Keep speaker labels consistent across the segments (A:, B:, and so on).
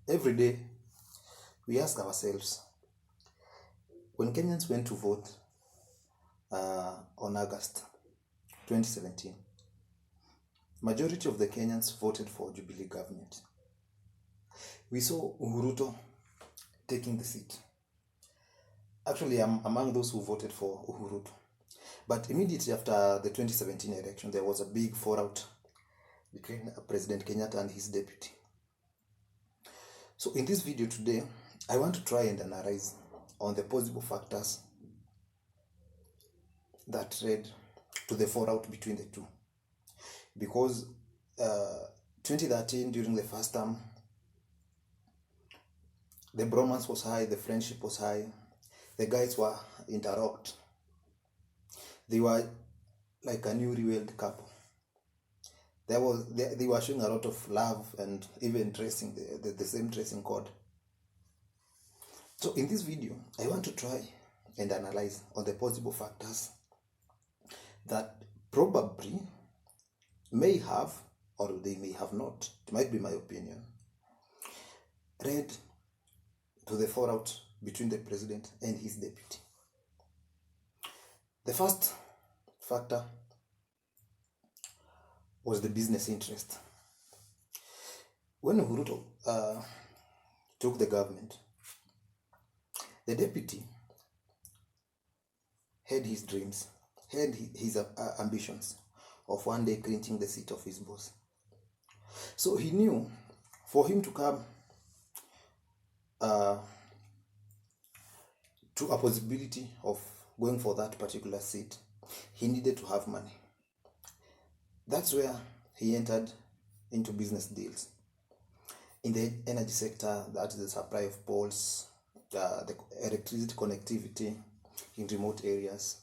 A: Every day, we ask ourselves, when Kenyans went to vote on August 2017, majority of the Kenyans voted for Jubilee government. We saw Uhuru Ruto taking the seat. Actually, I'm among those who voted for Uhuru Ruto. But immediately after the 2017 election, there was a big fallout between President Kenyatta and his deputy. So in this video today, I want to try and analyze on the possible factors that led to the fallout between the two. Because 2013, during the first term, the bromance was high, the friendship was high, the guys were interlocked. They were like a newlywed couple. They were showing a lot of love and even dressing the same dressing code. So in this video, I want to try and analyze on the possible factors that probably may have, or they may have not, it might be my opinion, led to the fallout between the president and his deputy. The first factor was the business interest. When Uhuru took the government, the deputy had his dreams, had his ambitions of one day clinching the seat of his boss. So he knew for him to come to a possibility of going for that particular seat, he needed to have money. That's where he entered into business deals. In the energy sector, that is the supply of poles, the electricity connectivity in remote areas,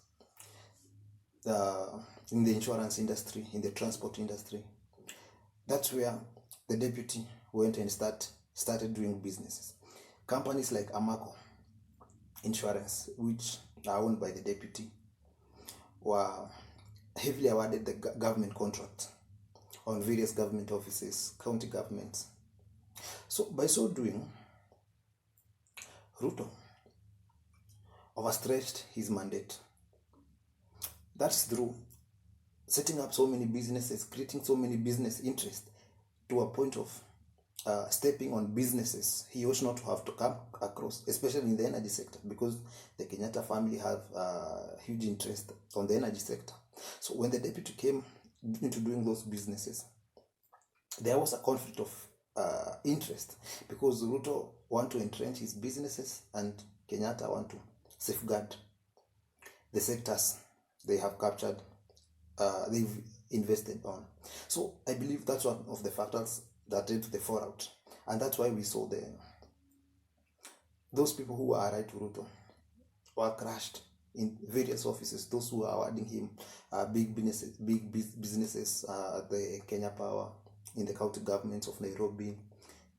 A: in the insurance industry, in the transport industry. That's where the deputy went and started doing businesses. Companies like Amaco Insurance, which are owned by the deputy, were heavily awarded the government contract on various government offices, county governments. So by so doing, Ruto overstretched his mandate. That's through setting up so many businesses, creating so many business interests to a point of stepping on businesses he ought not to have to come across, especially in the energy sector, because the Kenyatta family have huge interest on the energy sector. So when the deputy came into doing those businesses, there was a conflict of interest, because Ruto want to entrench his businesses and Kenyatta want to safeguard the sectors they have captured, they've invested on. So I believe that's one of the factors that led to the fallout, and that's why we saw those people who were allied to Ruto were crushed in various offices. Those who are awarding him big businesses, the Kenya Power, in the county governments of Nairobi,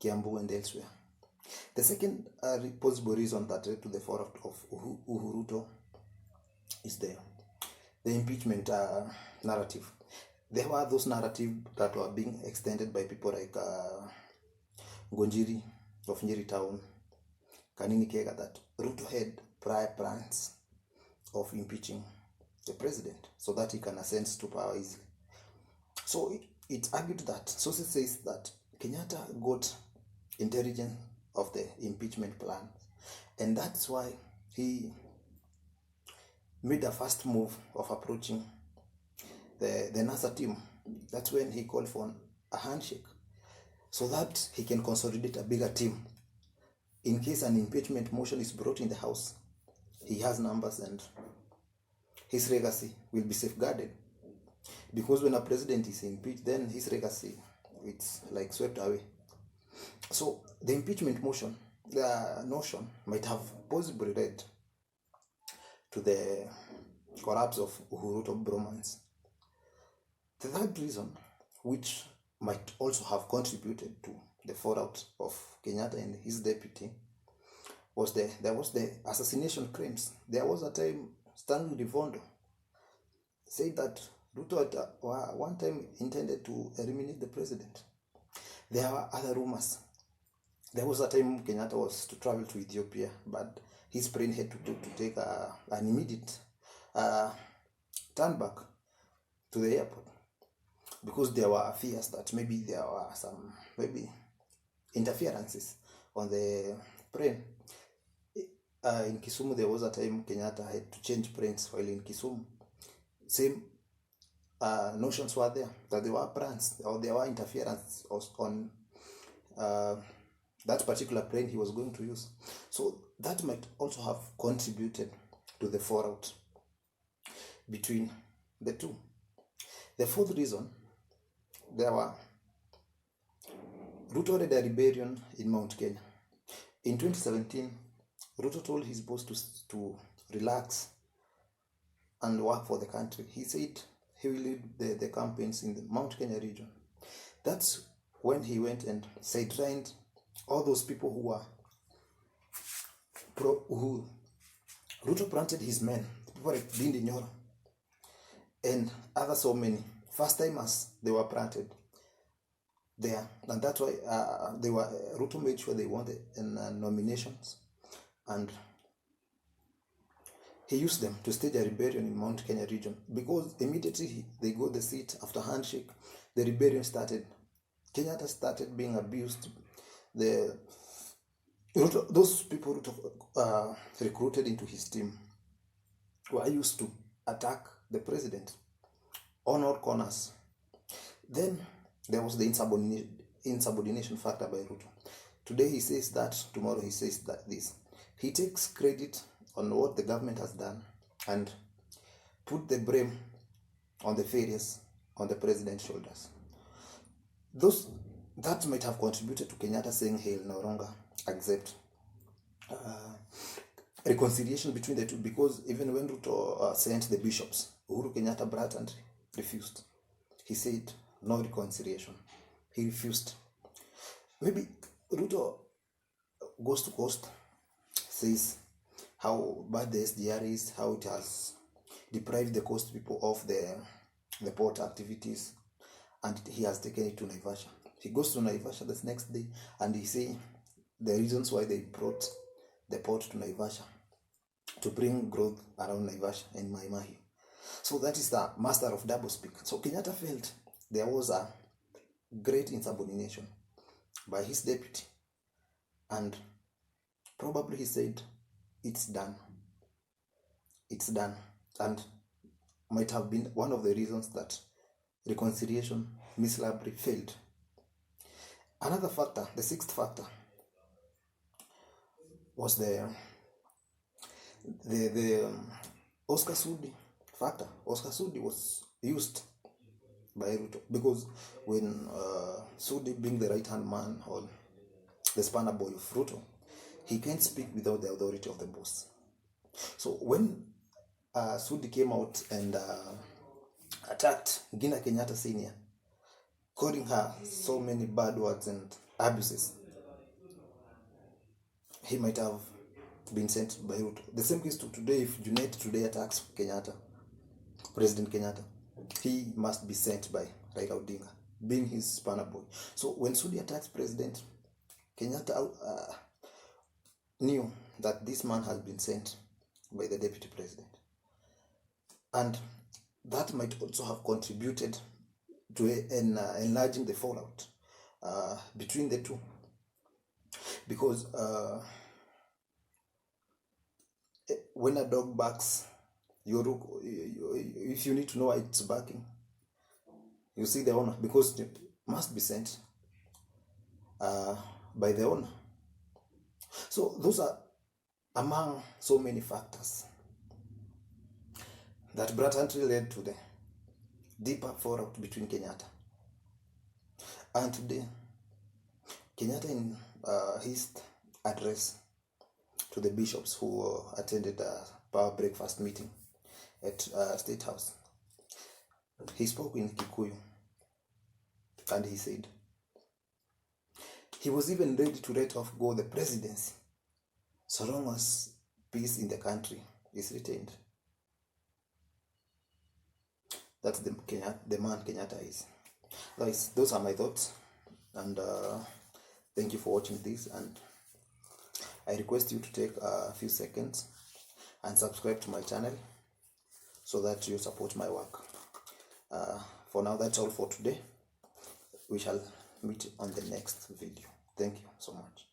A: Kiambu, and elsewhere. The second possible reason that led to the fallout of Uhuru Ruto is the impeachment narrative. There were those narratives that were being extended by people like Ngonjiri of Nyeri Town, Kanini Kega, that Ruto had prior plans of impeaching the president so that he can ascend to power easily. So it argued that, sources says that Kenyatta got intelligence of the impeachment plan, and that's why he made a first move of approaching the NASA team. That's when he called for a handshake so that he can consolidate a bigger team. In case an impeachment motion is brought in the House, he has numbers and his legacy will be safeguarded. Because when a president is impeached, then his legacy, it's like swept away. So the impeachment motion, the notion might have possibly led to the collapse of Uhuru Ruto bromance. The third reason, which might also have contributed to the fallout of Kenyatta and his deputy, was there was the assassination claims. There was a time Stanley Livondo said that Ruto at one time intended to eliminate the president. There were other rumors There was a time Kenyatta was to travel to Ethiopia, but his plane had to take an immediate turn back to the airport because there were fears that maybe there were some interferences on the plane. In Kisumu, there was a time Kenyatta had to change planes while in Kisumu. Same notions were there, that there were plans or there were interference on that particular plane he was going to use. So that might also have contributed to the fallout between the two. The fourth reason, there were Ruto led a rebellion in Mount Kenya. In 2017, Ruto told his boss to relax and work for the country. He said he will lead the campaigns in the Mount Kenya region. That's when he went and sidelined all those people who were pro-Uhuru. Ruto planted his men, people like Dindi Nyoro, and other so many first-timers, they were planted there. And that's why Ruto made sure they wanted nominations, and he used them to stage a rebellion in Mount Kenya region, because immediately they got the seat after handshake, the rebellion started. Kenyatta started being abused. Those people Ruto recruited into his team were used to attack the president on all corners. Then there was the insubordination factor by Ruto. Today he says that, tomorrow he says that this. He takes credit on what the government has done and put the blame on the failures on the president's shoulders. That might have contributed to Kenyatta saying he'll no longer accept reconciliation between the two, because even when Ruto sent the bishops, Uhuru Kenyatta blatantly refused. He said no reconciliation. He refused. Maybe Ruto goes to coast, says how bad the SDR is, how it has deprived the coast people of the port activities, and he has taken it to Naivasha. He goes to Naivasha the next day and he say the reasons why they brought the port to Naivasha, to bring growth around Naivasha and Mai Mahiu. So that is the master of double speak. So Kenyatta felt there was a great insubordination by his deputy, and probably he said, it's done. It's done. And might have been one of the reasons that reconciliation miserably failed. Another factor, the sixth factor, was the Oscar Sudi factor. Oscar Sudi was used by Ruto because when Sudi, being the right-hand man or the spanner boy of Ruto, he can't speak without the authority of the boss. So when Sudi came out and attacked Gina Kenyatta Senior, calling her so many bad words and abuses, he might have been sent by Ruto. The same case to today. If Junet today attacks Kenyatta, President Kenyatta, he must be sent by Raila Odinga, being his spanner boy. So when Sudi attacks President Kenyatta, knew that this man has been sent by the deputy president, and that might also have contributed to enlarging the fallout between the two, because when a dog barks, if you need to know why it's barking, you see the owner, because it must be sent by the owner. So those are among so many factors that blatantly led to the deeper fallout between Kenyatta. And today, Kenyatta, in his address to the bishops who attended a power breakfast meeting at State House, he spoke in Kikuyu, and he said he was even ready to let off go the presidency so long as peace in the country is retained. That's the man Kenyatta is. Guys, those are my thoughts, and Thank you for watching this, and I request you to take a few seconds and subscribe to my channel so that you support my work. For now, that's all for today. We shall meet on the next video. Thank you so much.